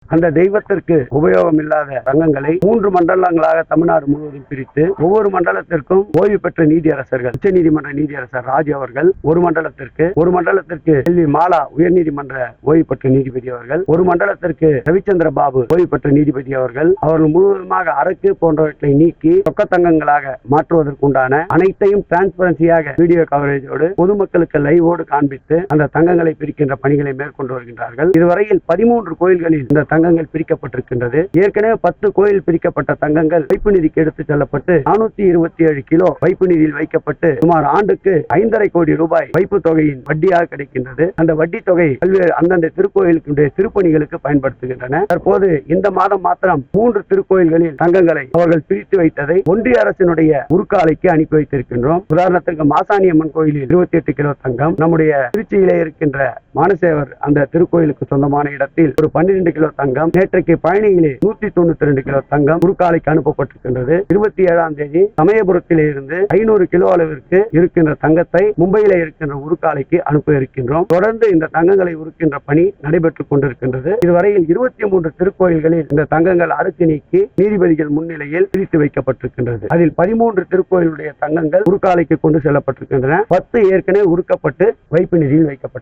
அந்த தெய்வத்திற்கு உபயோகம் இல்லாத தங்கங்களை 3 மண்டலங்களாக தமிழ்நாடு முழுவதும் பிரித்து ஒவ்வொரு மண்டலத்திற்கும் ஓய்வு பெற்ற நீதியரசர்கள், உச்ச நீதிமன்ற நீதியரசர் ராஜ் அவர்கள் ஒரு மண்டலத்திற்கு செல்வி மாலா உயர்நீதிமன்ற ஓய்வு பெற்ற நீதிபதி அவர்கள், ஒரு மண்டலத்திற்கு ரவிச்சந்திர பாபு ஓய்வு பெற்ற நீதிபதி அவர்கள் முழுவதுமாக அரக்கு போன்றவற்றை நீக்கி ரொக்க தங்கங்களாக மாற்றுவதற்குண்டான அனைத்தையும் டிரான்ஸ்பரன்சியாக வீடியோ கவரேஜோடு பொதுமக்களுக்கு லைவோடு காண்பித்து அந்த தங்கங்களை பிரிக்கின்ற பணிகளை மேற்கொண்டு வருகின்றார்கள். இதுவரையில் 13 கோயில்களில் இந்த தங்கங்கள் பிரிக்கப்பட்டிருக்கின்றது. ஏற்கனவே 10 கோயில் பிரிக்கப்பட்ட தங்கங்கள் வைப்பு நிதிக்கு எடுத்துச் செல்லப்பட்டு 427 கிலோ வைப்பு நிதியில் வைக்கப்பட்டு சுமார் ஆண்டுக்கு 5,5 கோடி ரூபாய் வைப்பு தொகையின் வட்டியாக கிடைக்கின்றது. அந்த வட்டி தொகை பல்வேறு அந்தந்த திருக்கோயிலுக்கு திருப்பணிகளுக்கு பயன்படுத்துகின்றன. தற்போது இந்த மாதம் மாத்திரம் 3 திருக்கோயில்களில் தங்கங்களை அவர்கள் பிரித்து வைத்ததை ஒன்றிய அரசினுடைய உருக்காலைக்கு அனுப்பி வைத்திருக்கின்றோம். உதாரணத்திற்கு மாசாணியம்மன் கோயிலில் 28 கிலோ தங்கம், நம்முடைய திருச்சியிலே இருக்கின்ற மானசேவர் அந்த திருக்கோயிலுக்கு சொந்தமான இடத்தில் ஒரு 12 கிலோ தங்கம், நேற்றைக்கு பழனியிலே 192 கிலோ தங்கம் உருக்காலைக்கு அனுப்பப்பட்டிருக்கின்றது. 27ஆம் தேதி சமயபுரத்திலே இருந்து 500 கிலோ அளவிற்கு இருக்கின்ற தங்கத்தை மும்பையில இருக்கின்ற உருக்காலைக்கு அனுப்ப இருக்கின்றோம். தொடர்ந்து இந்த தங்கங்களை உருக்கின்ற பணி நடைபெற்றுக் கொண்டிருக்கின்றது. இதுவரையில் 23 திருக்கோயில்களில் இந்த தங்கங்கள் அறுத்து நீக்கி நீதிபதிகள் முன்னிலையில் பிரித்து வைக்கப்பட்டிருக்கின்றது. அதில் 13 திருக்கோயிலுடைய தங்கங்கள் உருக்காலைக்கு கொண்டு செல்லப்பட்டிருக்கின்றன. 10 ஏற்கனவே உருக்கப்பட்டு வைப்பு நிதியில் வைக்கப்பட்டது.